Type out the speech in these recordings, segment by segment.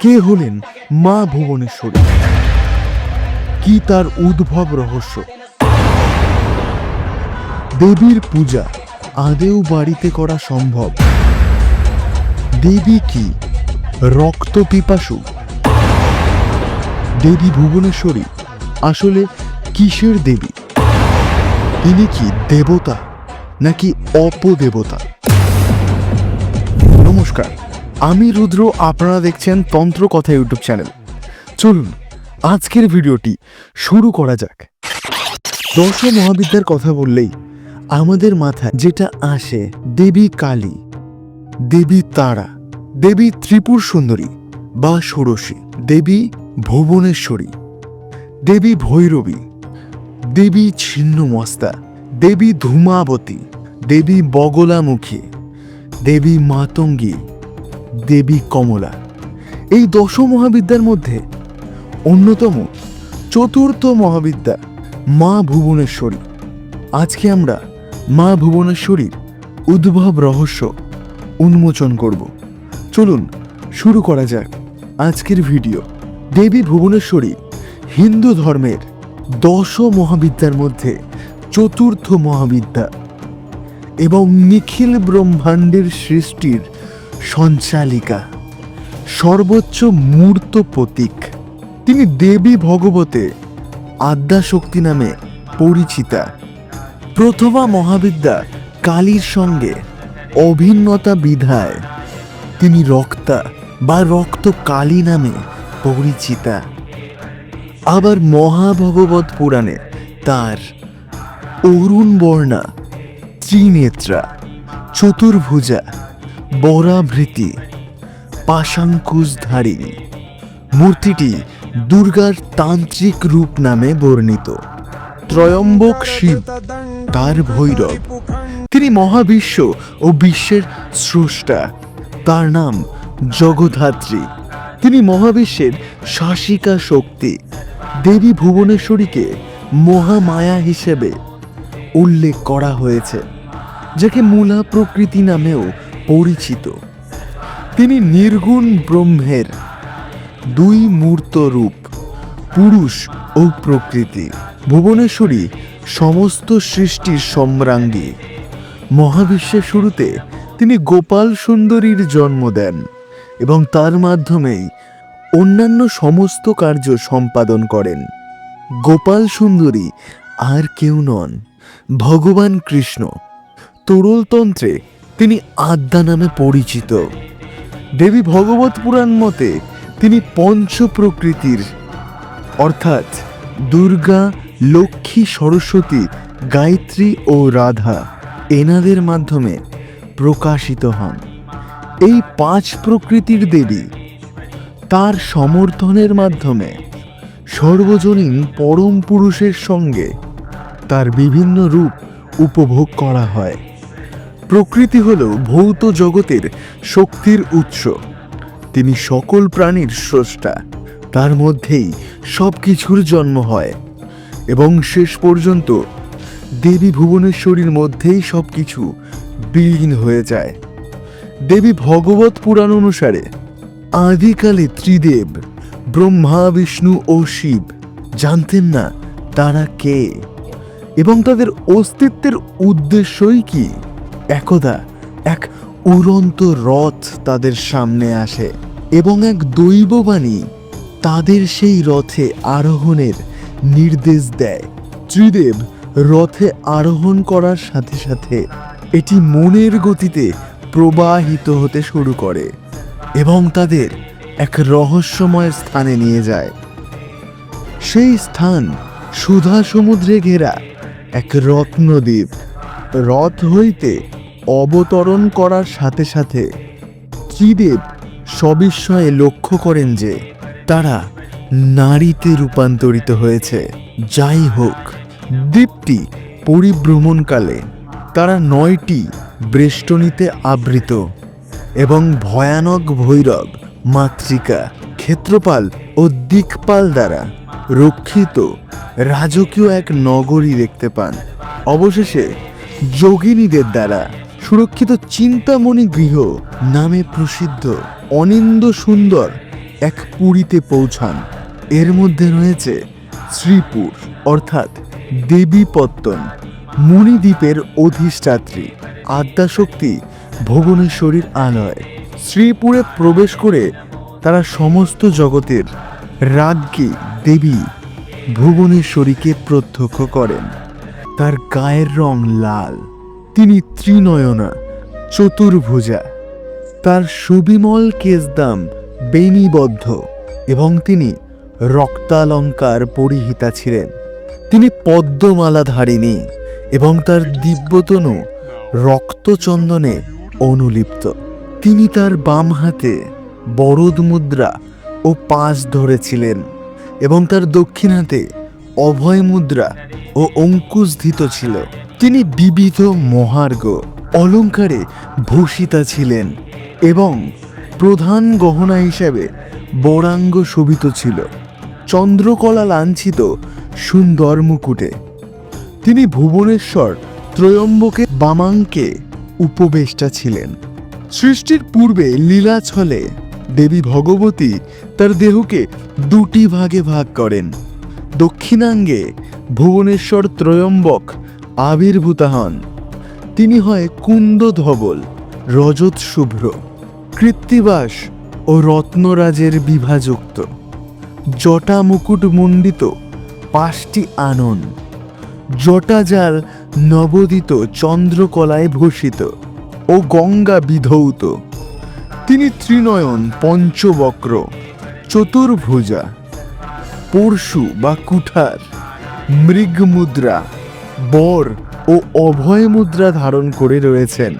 কে হলেন মা ভুবনেশ্বরী? কি তার উদ্ভব রহস্য? দেবীর পূজা আদেও বাড়িতে করা সম্ভব? দেবী কি রক্ত পিপাসু? দেবী ভুবনেশ্বরী আসলে কিসের দেবী? তিনি কি দেবতা নাকি অপদেবতা? নমস্কার, আমি রুদ্র, আপনারা দেখছেন তন্ত্র কথা ইউটিউব চ্যানেল। চলুন আজকের ভিডিওটি শুরু করা যাক। দশ মহাবিদ্যার কথা বললেই আমাদের মাথায় যেটা আসে দেবী কালী, দেবী তারা, দেবী ত্রিপুর সুন্দরী বা ষোড়শী, দেবী ভুবনেশ্বরী, দেবী ভৈরবী, দেবী ছিন্নমস্তা, দেবী ধূমাবতী, দেবী বগলামুখী, দেবী মাতঙ্গী, দেবী কমলা। এই দশ মহাবিদ্যার মধ্যে অন্যতম চতুর্থ মহাবিদ্যা মা ভুবনেশ্বরী। আজকে আমরা মা ভুবনেশ্বরীর উদ্ভব রহস্য উন্মোচন করব। চলুন শুরু করা যাক আজকের ভিডিও। দেবী ভুবনেশ্বরী হিন্দু ধর্মের দশ মহাবিদ্যার মধ্যে চতুর্থ মহাবিদ্যা এবং নিখিল ব্রহ্মাণ্ডের সৃষ্টির সঞ্চালিকা, সর্বোচ্চ মূর্ত প্রতীক। তিনি দেবী ভগবতে আদ্যাশক্তি নামে পরিচিতা। প্রথমা মহাবিদ্যা কালীর সঙ্গে অভিন্নতা বিধায় তিনি রক্তা বা রক্ত কালী নামে পরিচিতা। আবার মহাভগবত পুরাণে তার অরুণ বর্ণা, ত্রিনেত্রা, চতুর্ভুজা, বরাভৃতি, পাশাঙ্কুশধারিণী মূর্তিটি দুর্গার তান্ত্রিক রূপ নামে বর্ণিত। ত্রয়ম্বক শিব তার ভৈরব। তিনি মহাবিশ্ব ও বিশ্বের স্রষ্টা। তার নাম জগদ্ধাত্রী। তিনি মহাবিশ্বের শাসিকা শক্তি। দেবী ভুবনেশ্বরীকে মহামায়া হিসেবে উল্লেখ করা হয়েছে, যাকে মূলা প্রকৃতি নামেও পরিচিত। তিনি নির্গুণ ব্রহ্মের দুই মূর্ত রূপ, পুরুষ ও প্রকৃতি। ভুবনেশ্বরী সমস্ত সৃষ্টির সম্রাজ্ঞী। মহাবিশ্বের শুরুতে তিনি গোপাল সুন্দরীর জন্ম দেন এবং তার মাধ্যমেই অন্যান্য সমস্ত কার্য সম্পাদন করেন। গোপাল সুন্দরী আর কেউ নন, ভগবান কৃষ্ণ। তরলতন্ত্রে তিনি আদ্যা নামে পরিচিত। দেবী ভগবত পুরাণ মতে তিনি পঞ্চ প্রকৃতির অর্থাৎ দুর্গা, লক্ষ্মী, সরস্বতী, গায়ত্রী ও রাধা এনাদের মাধ্যমে প্রকাশিত হন। এই পাঁচ প্রকৃতির দেবী তার সমর্থনের মাধ্যমে সর্বজনীন পরম পুরুষের সঙ্গে তার বিভিন্ন রূপ উপভোগ করা হয়। প্রকৃতি হল ভৌত জগতের শক্তির উৎস। তিনি সকল প্রাণীর স্রষ্টা। তার মধ্যেই সব কিছুর জন্ম হয় এবং শেষ পর্যন্ত দেবী ভুবনেশ্বরীর মধ্যেই সব কিছু বিলীন হয়ে যায়। দেবী ভগবত পুরাণ অনুসারে আদিকালে ত্রিদেব ব্রহ্মা, বিষ্ণু ও শিব জানতেন না তারা কে এবং তাদের অস্তিত্বের উদ্দেশ্যই কি। একদা এক উড়ন্ত রথ তাদের সামনে আসে এবং এক দৈববাণী তাদের সেই রথে আরোহণের নির্দেশ দেয়। ত্রিদেব রথে আরোহণ করার সাথে সাথে এটি মনের গতিতে প্রবাহিত হতে শুরু করে এবং তাদের এক রহস্যময় স্থানে নিয়ে যায়। সেই স্থান সুধা সমুদ্রে ঘেরা এক রত্নদ্বীপ। রথ হইতে অবতরণ করার সাথে সাথে ত্রিদেব সবিস্ময়ে লক্ষ্য করেন যে তারা নারীতে রূপান্তরিত হয়েছে। যাই হোক, দ্বীপটি পরিভ্রমণকালে তারা 9টি বেষ্টনীতে আবৃত এবং ভয়ানক ভৈরব, মাতৃকা, ক্ষেত্রপাল ও দিকপাল দ্বারা রক্ষিত রাজকীয় এক নগরী দেখতে পান। অবশেষে যোগিনীদের দ্বারা সুরক্ষিত চিন্তামণি গৃহ নামে প্রসিদ্ধ অনিন্দ সুন্দর এক পুরীতে পৌঁছান। এর মধ্যে রয়েছে শ্রীপুর অর্থাৎ দেবীপত্তন, মুনিদ্বীপের অধিষ্ঠাত্রী আদ্যাশক্তি ভুবনেশ্বরীর আলয়। শ্রীপুরে প্রবেশ করে তারা সমস্ত জগতের রাজ্ঞী দেবী ভুবনেশ্বরীকে প্রত্যক্ষ করেন। তার গায়ের রং লাল, তিনি ত্রিনয়না, চতুর্ভুজা, তার সুবিমল কেশদাম বেণীবদ্ধ এবং তিনি রক্তালঙ্কার পরিহিতা ছিলেন। তিনি পদ্মমালাধারিণী এবং তার দিব্যতনু রক্তচন্দনে অনুলিপ্ত। তিনি তার বাম হাতে বরদ মুদ্রা ও পাশ ধরেছিলেন এবং তার দক্ষিণ হাতে অভয় মুদ্রা ও অঙ্কুশধিত ছিল। তিনি বিবিধ মহার্ঘ অলঙ্কারে ভূষিতা ছিলেন এবং প্রধান গহনা হিসেবে বরাঙ্গ শোভিত ছিল চন্দ্রকলা লাঞ্ছিত সুন্দর মুকুটে। তিনি ভুবনেশ্বর ত্রয়ম্বকে বামাঙ্কে উপবেষ্টা ছিলেন। সৃষ্টির পূর্বে লীলাছলে দেবী ভগবতী তার দেহকে দুটি ভাগে ভাগ করেন। দক্ষিণাঙ্গে ভুবনেশ্বর ত্রয়ম্বক আবির্ভূতা হন। তিনি হয় কুন্দধবল, রজত শুভ্র, কৃত্তিবাস ও রত্নরাজের বিভাযুক্ত, জটা মুকুট মণ্ডিত 5টি আনন, জটাজাল নবোদিত চন্দ্রকলায় ভূষিত ও গঙ্গা বিধৌত। তিনি ত্রিনয়ন, পঞ্চবক্র, চতুর্ভুজা, পরশু বা কুঠার, মৃগমুদ্রা, বর ও অভয় মুদ্রা ধারণ করে রয়েছেন।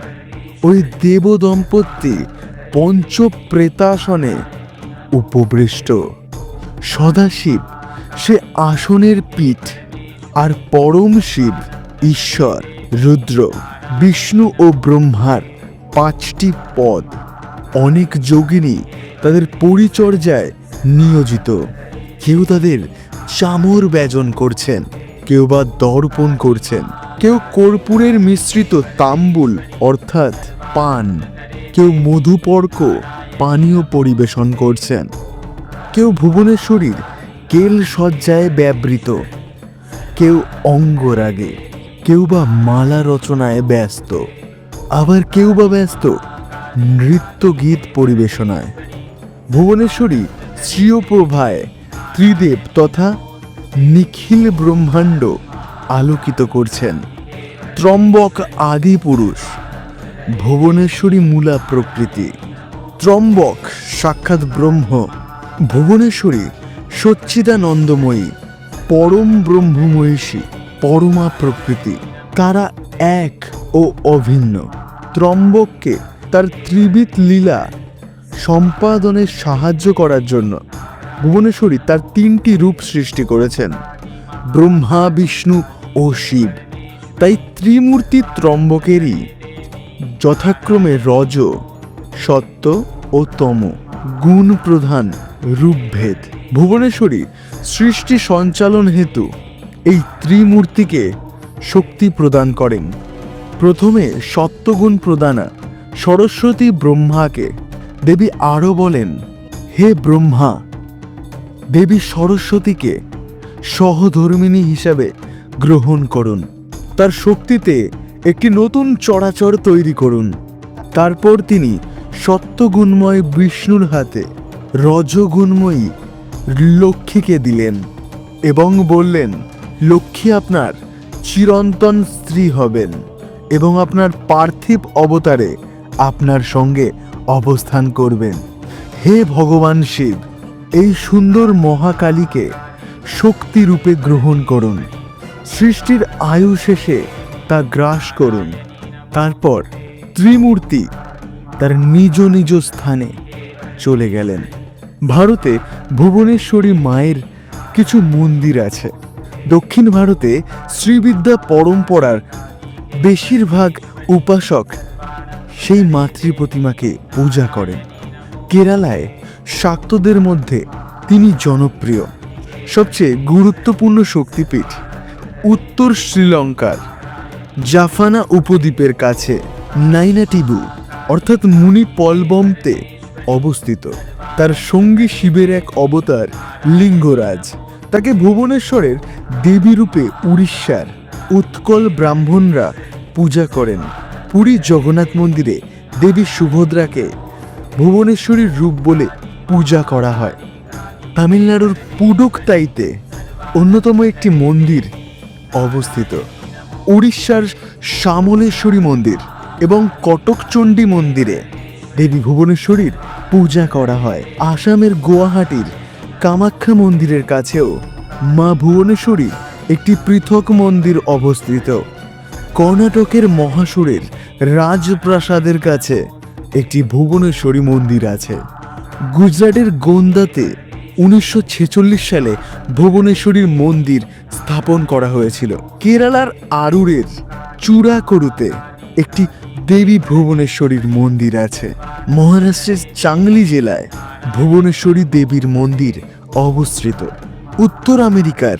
ওই দেব দম্পতি পঞ্চপ্রেতাসনে উপবৃষ্ট। সদাশিব সে আসনের পীঠ, আর পরম শিব ঈশ্বর, রুদ্র, বিষ্ণু ও ব্রহ্মার 5টি পদ। অনেক যোগিনী তাদের পরিচর্যায় নিয়োজিত। কেউ তাদের চামর ব্যজন করছেন, কেউ বা দর্পণ করছেন, কেউ কর্পূরের মিশ্রিত তাম্বুল অর্থাৎ পান, কেউ মধুপর্ক পানীয় পরিবেশন করছেন, কেউ ভুবনেশ্বরীর কেল সজ্জায় ব্যবহৃত, কেউ অঙ্গরাগে, কেউ বা মালা রচনায় ব্যস্ত, আবার কেউ বা ব্যস্ত নৃত্য গীত পরিবেশনায়। ভুবনেশ্বরী শ্রীয়প্রভায় ত্রিদেব তথা নিখিল ব্রহ্মাণ্ড আলোকিত করছেন। ত্রম্বক আদি পুরুষ, ভুবনেশ্বরী মূলা প্রকৃতি। ত্রম্বক সাক্ষাৎ ব্রহ্ম, ভুবনেশ্বরী সচ্চিদানন্দময়ী, পরম ব্রহ্মমহিষী, পরমা প্রকৃতি। তারা এক ও অভিন্ন। ত্রম্বককে তার ত্রিবিধ লীলা সম্পাদনে সাহায্য করার জন্য ভুবনেশ্বরী তার 3টি রূপ সৃষ্টি করেছেন, ব্রহ্মা, বিষ্ণু ও শিব। তাই ত্রিমূর্তি ত্রম্বকেরই যথাক্রমে রজ, সত্য ও তম গুণ প্রধান রূপভেদ। ভুবনেশ্বরী সৃষ্টি সঞ্চালন হেতু এই ত্রিমূর্তিকে শক্তি প্রদান করেন। প্রথমে সত্যগুণ প্রদানা সরস্বতী ব্রহ্মাকে দেবী আরও বলেন, হে ব্রহ্মা, দেবী সরস্বতীকে সহধর্মিণী হিসাবে গ্রহণ করুন। তার শক্তিতে একটি নতুন চরাচর তৈরি করুন। তারপর তিনি সত্যগুণময় বিষ্ণুর হাতে রজগুণময়ী লক্ষ্মীকে দিলেন এবং বললেন, লক্ষ্মী আপনার চিরন্তন স্ত্রী হবেন এবং আপনার পার্থিব অবতারে আপনার সঙ্গে অবস্থান করবেন। হে ভগবান শিব, এই সুন্দর মহাকালীকে শক্তিরূপে গ্রহণ করুন। সৃষ্টির আয়ু শেষে তা গ্রাস করুন। তারপর ত্রিমূর্তি তার নিজ নিজ স্থানে চলে গেলেন। ভারতে ভুবনেশ্বরী মায়ের কিছু মন্দির আছে। দক্ষিণ ভারতে শ্রীবিদ্যা পরম্পরার বেশিরভাগ উপাসক সেই মাতৃ প্রতিমাকে পূজা করেন। কেরালায় শাক্তদের মধ্যে তিনি জনপ্রিয়। সবচেয়ে গুরুত্বপূর্ণ শক্তিপীঠ উত্তর শ্রীলঙ্কার জাফানা উপদ্বীপের কাছে নাইনাটিবু অর্থাৎ মুনিপলবমতে অবস্থিত। তার সঙ্গী শিবের এক অবতার লিঙ্গরাজ। তাকে ভুবনেশ্বরের দেবী রূপে উড়িষ্যার উৎকল ব্রাহ্মণরা পূজা করেন। পুরী জগন্নাথ মন্দিরে দেবী সুভদ্রাকে ভুবনেশ্বরীর রূপ বলে পূজা করা হয়। তামিলনাড়ুর পুডুকতাইতে অন্যতম একটি মন্দির অবস্থিত। উড়িষ্যার শ্যামলেশ্বরী মন্দির এবং কটকচণ্ডী মন্দিরে দেবী ভুবনেশ্বরীর পূজা করা হয়। আসামের গুয়াহাটির কামাখ্যা মন্দিরের কাছেও মা ভুবনেশ্বরী একটি পৃথক মন্দির অবস্থিত। কর্ণাটকের মহীশূরের রাজপ্রাসাদের কাছে একটি ভুবনেশ্বরী মন্দির আছে। গুজরাটের গোন্দাতে 1946 সালে ভুবনেশ্বরীর মন্দির স্থাপন করা হয়েছিল। কেরালার আরুরের চূড়াকরুতে একটি দেবী ভুবনেশ্বরীর মন্দির আছে। মহারাষ্ট্রের চাংলি জেলায় ভুবনেশ্বরী দেবীর মন্দির অবস্থিত। উত্তর আমেরিকার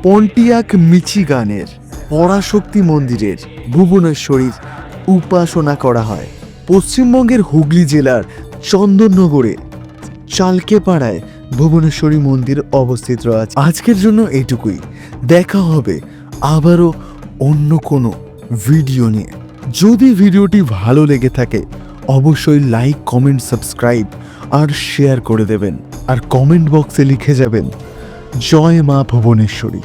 পন্টিয়াক মিচিগানের পরাশক্তি মন্দিরের ভুবনেশ্বরীর উপাসনা করা হয়। পশ্চিমবঙ্গের হুগলি জেলার চন্দননগরে চালকেপাড়ায় ভুবনেশ্বরী মন্দির অবস্থিত আছে। আজকের জন্য এটুকুই। দেখা হবে আবারও অন্য কোনো ভিডিও নিয়ে। যদি ভিডিওটি ভালো লেগে থাকে অবশ্যই লাইক, কমেন্ট, সাবস্ক্রাইব আর শেয়ার করে দেবেন। আর কমেন্ট বক্সে লিখে যাবেন জয় মা ভুবনেশ্বরী।